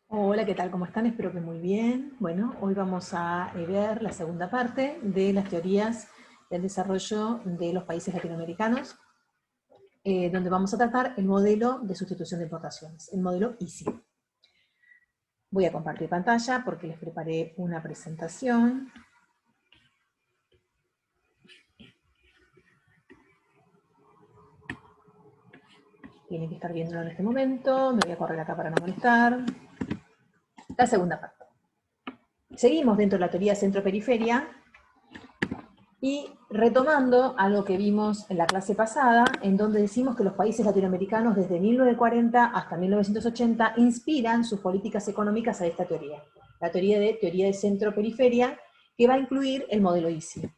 Hola, ¿qué tal? ¿Cómo están? Espero que muy bien. Bueno, hoy vamos a ver la segunda parte de las teorías del desarrollo de los países latinoamericanos, donde vamos a tratar el modelo de sustitución de importaciones, el modelo ISI. Voy a compartir pantalla porque les preparé una presentación. Tienen que estar viéndolo en este momento. Me voy a correr acá para no molestar. La segunda parte. Seguimos dentro de la teoría centro-periferia. Y retomando algo que vimos en la clase pasada, en donde decimos que los países latinoamericanos desde 1940 hasta 1980 inspiran sus políticas económicas a esta teoría, la teoría de centro-periferia, que va a incluir el modelo ISI.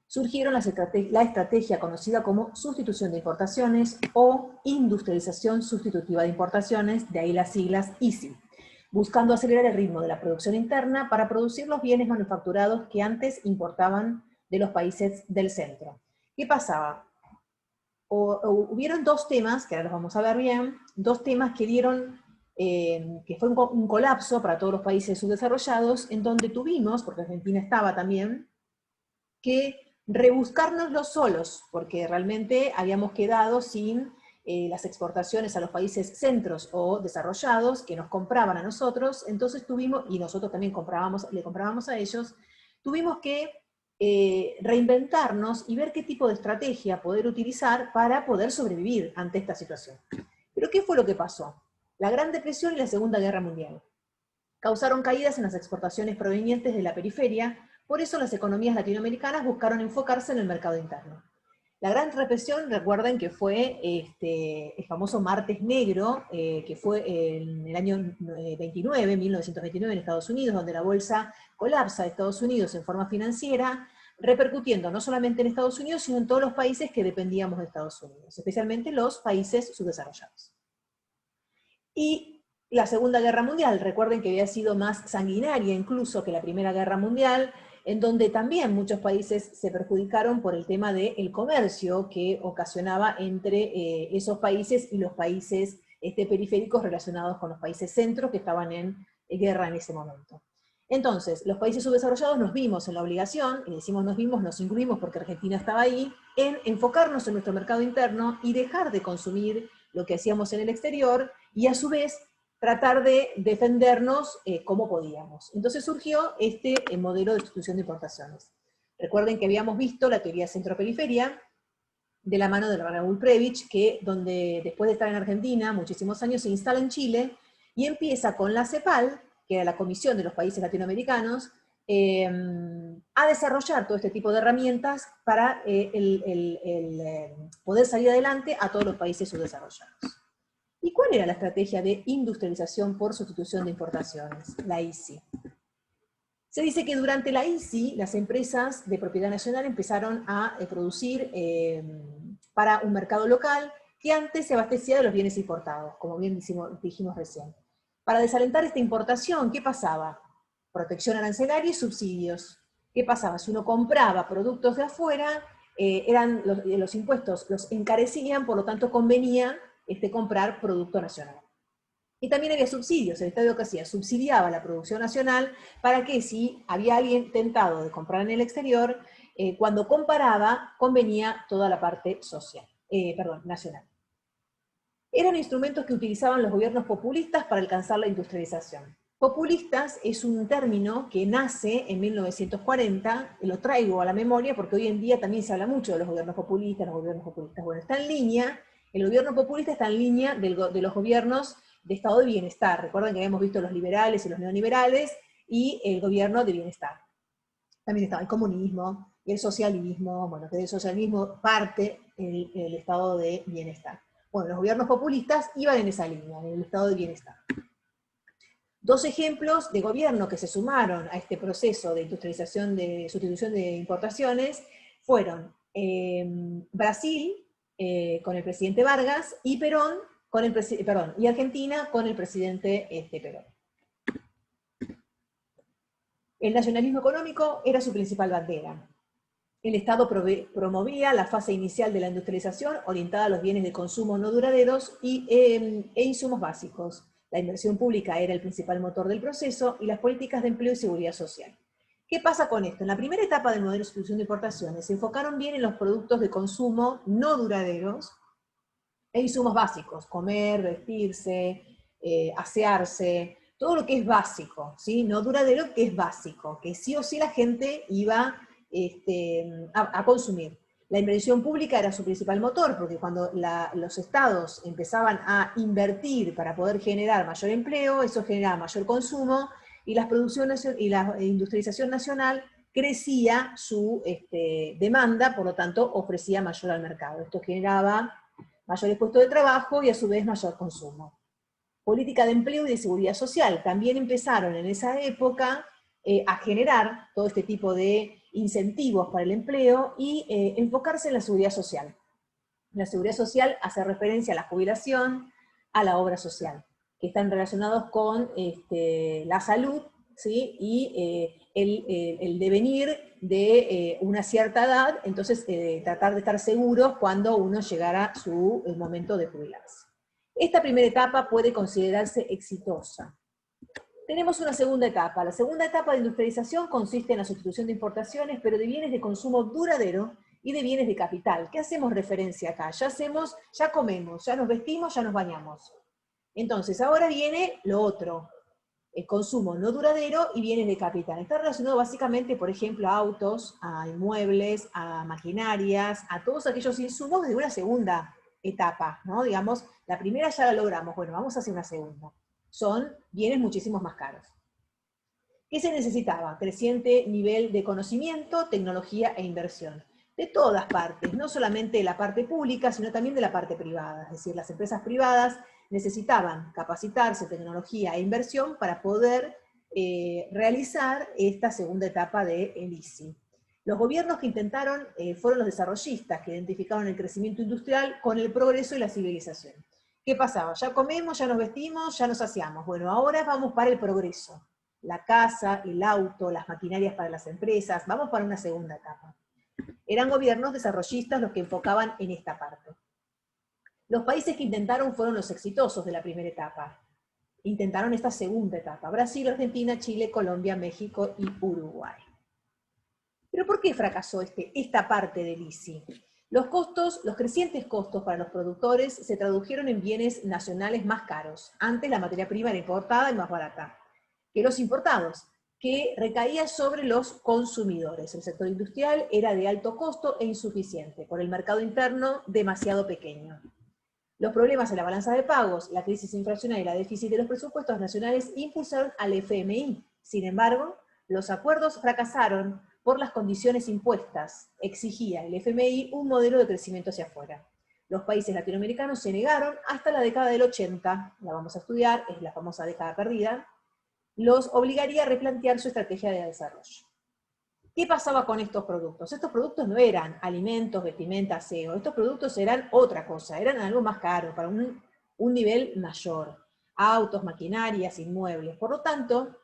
Surgieron la estrategia conocida como sustitución de importaciones o industrialización sustitutiva de importaciones, de ahí las siglas ISI, buscando acelerar el ritmo de la producción interna para producir los bienes manufacturados que antes importaban de los países del centro. ¿Qué pasaba? Hubieron dos temas, que ahora los vamos a ver bien, dos temas que dieron, que fue un colapso para todos los países subdesarrollados, en donde tuvimos, porque Argentina estaba también, que rebuscárnoslos solos, porque realmente habíamos quedado sin las exportaciones a los países centros o desarrollados que nos compraban a nosotros, entonces tuvimos, y nosotros también le comprábamos a ellos, tuvimos que reinventarnos y ver qué tipo de estrategia poder utilizar para poder sobrevivir ante esta situación. Pero ¿qué fue lo que pasó? La Gran Depresión y la Segunda Guerra Mundial causaron caídas en las exportaciones provenientes de la periferia, por eso las economías latinoamericanas buscaron enfocarse en el mercado interno. La Gran Represión, recuerden que fue el famoso Martes Negro, que fue en el año 1929 en Estados Unidos, donde la bolsa colapsa de Estados Unidos en forma financiera, repercutiendo no solamente en Estados Unidos, sino en todos los países que dependíamos de Estados Unidos, especialmente los países subdesarrollados. Y la Segunda Guerra Mundial, recuerden que había sido más sanguinaria incluso que la Primera Guerra Mundial, en donde también muchos países se perjudicaron por el tema del comercio que ocasionaba entre esos países y los países periféricos relacionados con los países centros que estaban en guerra en ese momento. Entonces, los países subdesarrollados nos vimos en la obligación, y decimos nos vimos, nos incluimos porque Argentina estaba ahí, en enfocarnos en nuestro mercado interno y dejar de consumir lo que hacíamos en el exterior, y a su vez tratar de defendernos como podíamos. Entonces surgió este modelo de sustitución de importaciones. Recuerden que habíamos visto la teoría centro-periferia, de la mano de Raúl Prebisch, que donde después de estar en Argentina muchísimos años se instala en Chile y empieza con la CEPAL, que era la Comisión de los Países Latinoamericanos, a desarrollar todo este tipo de herramientas para poder salir adelante a todos los países subdesarrollados. ¿Y cuál era la estrategia de industrialización por sustitución de importaciones? La ISI. Se dice que durante la ISI las empresas de propiedad nacional empezaron a producir para un mercado local que antes se abastecía de los bienes importados, como bien dijimos recién. Para desalentar esta importación, ¿qué pasaba? Protección arancelaria y subsidios. ¿Qué pasaba? Si uno compraba productos de afuera, los impuestos los encarecían, por lo tanto convenía comprar producto nacional. Y también había subsidios, el Estado que hacía, subsidiaba la producción nacional para que si había alguien tentado de comprar en el exterior, cuando comparaba, convenía toda la parte social, nacional. Eran instrumentos que utilizaban los gobiernos populistas para alcanzar la industrialización. Populistas es un término que nace en 1940, lo traigo a la memoria porque hoy en día también se habla mucho de los gobiernos populistas, Bueno, está en línea, el gobierno populista está en línea de los gobiernos de estado de bienestar. Recuerden que habíamos visto los liberales y los neoliberales y el gobierno de bienestar. También estaba el comunismo y el socialismo, bueno, que del socialismo parte el estado de bienestar. Bueno, los gobiernos populistas iban en esa línea, en el estado de bienestar. Dos ejemplos de gobierno que se sumaron a este proceso de industrialización, de sustitución de importaciones, fueron Brasil, con el presidente Vargas, y Perón, y Argentina, con el presidente Perón. El nacionalismo económico era su principal bandera. El Estado promovía la fase inicial de la industrialización orientada a los bienes de consumo no duraderos e insumos básicos, La inversión pública era el principal motor del proceso y las políticas de empleo y seguridad social. ¿Qué pasa con esto? En la primera etapa del modelo de sustitución de importaciones se enfocaron bien en los productos de consumo no duraderos e insumos básicos, comer, vestirse, asearse, todo lo que es básico, ¿sí? No duradero, que es básico, que sí o sí la gente iba a consumir. La inversión pública era su principal motor, porque cuando los estados empezaban a invertir para poder generar mayor empleo, eso generaba mayor consumo, y la producción y la industrialización nacional crecía su demanda, por lo tanto ofrecía mayor al mercado. Esto generaba mayores puestos de trabajo y a su vez mayor consumo. Política de empleo y de seguridad social. También empezaron en esa época a generar todo este tipo de incentivos para el empleo y enfocarse en la seguridad social. La seguridad social hace referencia a la jubilación, a la obra social, que están relacionados con la salud, ¿sí? Y el devenir de una cierta edad, entonces tratar de estar seguros cuando uno llegara a su momento de jubilarse. Esta primera etapa puede considerarse exitosa. Tenemos una segunda etapa. La segunda etapa de industrialización consiste en la sustitución de importaciones, pero de bienes de consumo duradero y de bienes de capital. ¿Qué hacemos referencia acá? Ya comemos, ya nos vestimos, ya nos bañamos. Entonces, ahora viene lo otro, el consumo no duradero y bienes de capital. Está relacionado básicamente, por ejemplo, a autos, a inmuebles, a maquinarias, a todos aquellos insumos de una segunda etapa, ¿no? Digamos, la primera ya la logramos, bueno, vamos a hacer una segunda. Son bienes muchísimos más caros. ¿Qué se necesitaba? Creciente nivel de conocimiento, tecnología e inversión. De todas partes, no solamente de la parte pública, sino también de la parte privada. Es decir, las empresas privadas necesitaban capacitarse, tecnología e inversión para poder realizar esta segunda etapa del ICI. Los gobiernos que intentaron fueron los desarrollistas, que identificaron el crecimiento industrial con el progreso y la civilización. ¿Qué pasaba? Ya comemos, ya nos vestimos, ya nos saciamos. Bueno, ahora vamos para el progreso. La casa, el auto, las maquinarias para las empresas, vamos para una segunda etapa. Eran gobiernos desarrollistas los que enfocaban en esta parte. Los países que intentaron fueron los exitosos de la primera etapa. Intentaron esta segunda etapa. Brasil, Argentina, Chile, Colombia, México y Uruguay. ¿Pero por qué fracasó esta parte del ICI? Los crecientes costos para los productores se tradujeron en bienes nacionales más caros. Antes la materia prima era importada y más barata que los importados, que recaía sobre los consumidores. El sector industrial era de alto costo e insuficiente, por el mercado interno demasiado pequeño. Los problemas en la balanza de pagos, la crisis inflacionaria y la déficit de los presupuestos nacionales impulsaron al FMI. Sin embargo, los acuerdos fracasaron por las condiciones impuestas. Exigía el FMI un modelo de crecimiento hacia afuera. Los países latinoamericanos se negaron hasta la década del 80, la vamos a estudiar, es la famosa década perdida, los obligaría a replantear su estrategia de desarrollo. ¿Qué pasaba con estos productos? Estos productos no eran alimentos, vestimenta, aseo, estos productos eran otra cosa, eran algo más caro, para un nivel mayor. Autos, maquinarias, inmuebles. Por lo tanto,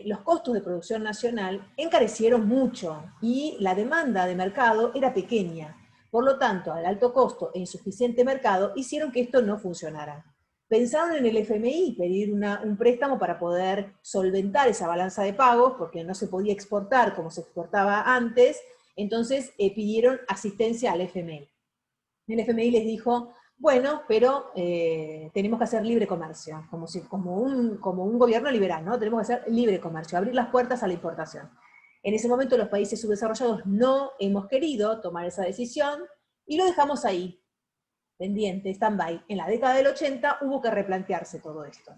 los costos de producción nacional encarecieron mucho y la demanda de mercado era pequeña. Por lo tanto, al alto costo e insuficiente mercado hicieron que esto no funcionara. Pensaron en el FMI, pedir un préstamo para poder solventar esa balanza de pagos, porque no se podía exportar como se exportaba antes, entonces pidieron asistencia al FMI. El FMI les dijo, bueno, pero tenemos que hacer libre comercio, como un gobierno liberal, ¿no? Tenemos que hacer libre comercio, abrir las puertas a la importación. En ese momento los países subdesarrollados no hemos querido tomar esa decisión y lo dejamos ahí, pendiente, stand-by. En la década del 80 hubo que replantearse todo esto.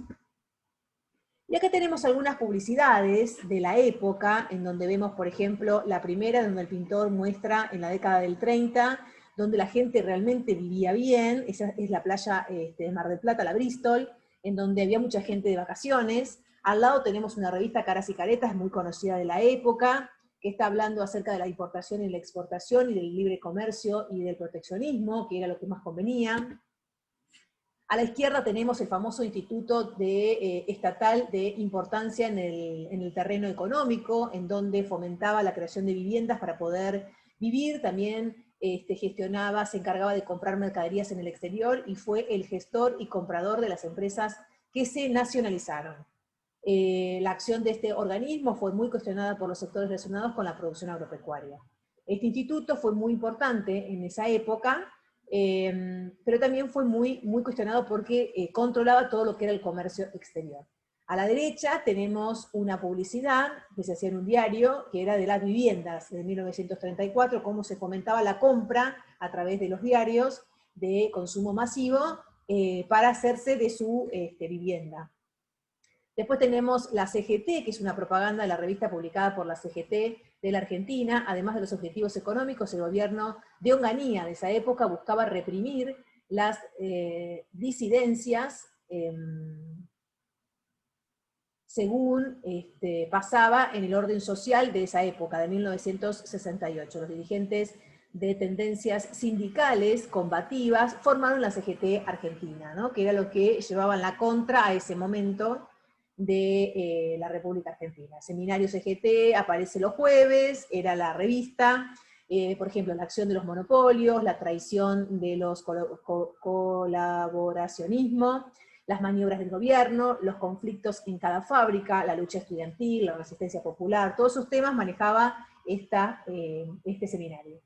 Y acá tenemos algunas publicidades de la época, en donde vemos, por ejemplo, la primera, donde el pintor muestra en la década del 30, donde la gente realmente vivía bien, esa es la playa de Mar del Plata, la Bristol, en donde había mucha gente de vacaciones. Al lado tenemos una revista Caras y Caretas, muy conocida de la época, que está hablando acerca de la importación y la exportación y del libre comercio y del proteccionismo, que era lo que más convenía. A la izquierda tenemos el famoso Instituto Estatal de Importancia en el terreno económico, en donde fomentaba la creación de viviendas para poder vivir, también gestionaba, se encargaba de comprar mercaderías en el exterior y fue el gestor y comprador de las empresas que se nacionalizaron. La acción de este organismo fue muy cuestionada por los sectores relacionados con la producción agropecuaria. Este instituto fue muy importante en esa época, pero también fue muy cuestionado porque controlaba todo lo que era el comercio exterior. A la derecha tenemos una publicidad que se hacía en un diario, que era de las viviendas, de 1934, cómo se fomentaba la compra a través de los diarios de consumo masivo para hacerse de su vivienda. Después tenemos la CGT, que es una propaganda de la revista publicada por la CGT de la Argentina. Además de los objetivos económicos, el gobierno de Onganía de esa época buscaba reprimir las disidencias según pasaba en el orden social de esa época, de 1968. Los dirigentes de tendencias sindicales combativas formaron la CGT Argentina, ¿no? Que era lo que llevaban la contra a ese momento de la República Argentina. Seminario CGT aparece los jueves, era la revista, por ejemplo, la acción de los monopolios, la traición de los colaboracionismo, las maniobras del gobierno, los conflictos en cada fábrica, la lucha estudiantil, la resistencia popular, todos esos temas manejaba este seminario.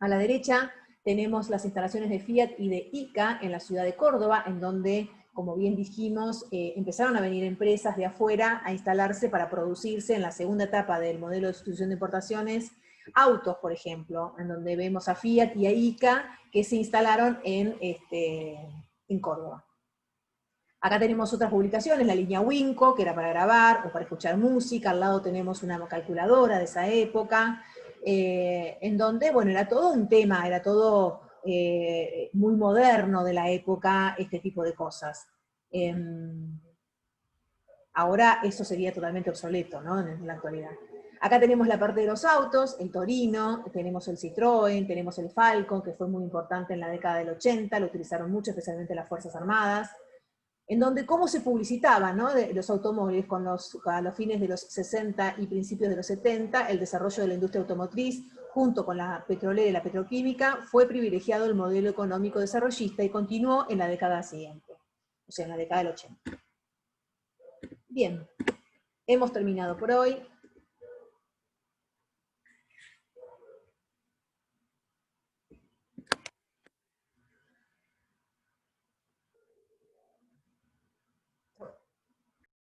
A la derecha tenemos las instalaciones de Fiat y de ICA en la ciudad de Córdoba, en donde, como bien dijimos, empezaron a venir empresas de afuera a instalarse para producirse en la segunda etapa del modelo de sustitución de importaciones, autos, por ejemplo, en donde vemos a Fiat y a ICA que se instalaron en Córdoba. Acá tenemos otras publicaciones, la línea Winco, que era para grabar o para escuchar música, al lado tenemos una calculadora de esa época, en donde, bueno, era todo un tema, era todo muy moderno de la época, este tipo de cosas. Ahora eso sería totalmente obsoleto, ¿no?, en la actualidad. Acá tenemos la parte de los autos, el Torino, tenemos el Citroën, tenemos el Falcon, que fue muy importante en la década del 80, lo utilizaron mucho, especialmente las Fuerzas Armadas, en donde cómo se publicitaban, ¿no?, los automóviles a los fines de los 60 y principios de los 70, el desarrollo de la industria automotriz, junto con la petrolera y la petroquímica, fue privilegiado el modelo económico desarrollista y continuó en la década siguiente, o sea, en la década del 80. Bien, hemos terminado por hoy.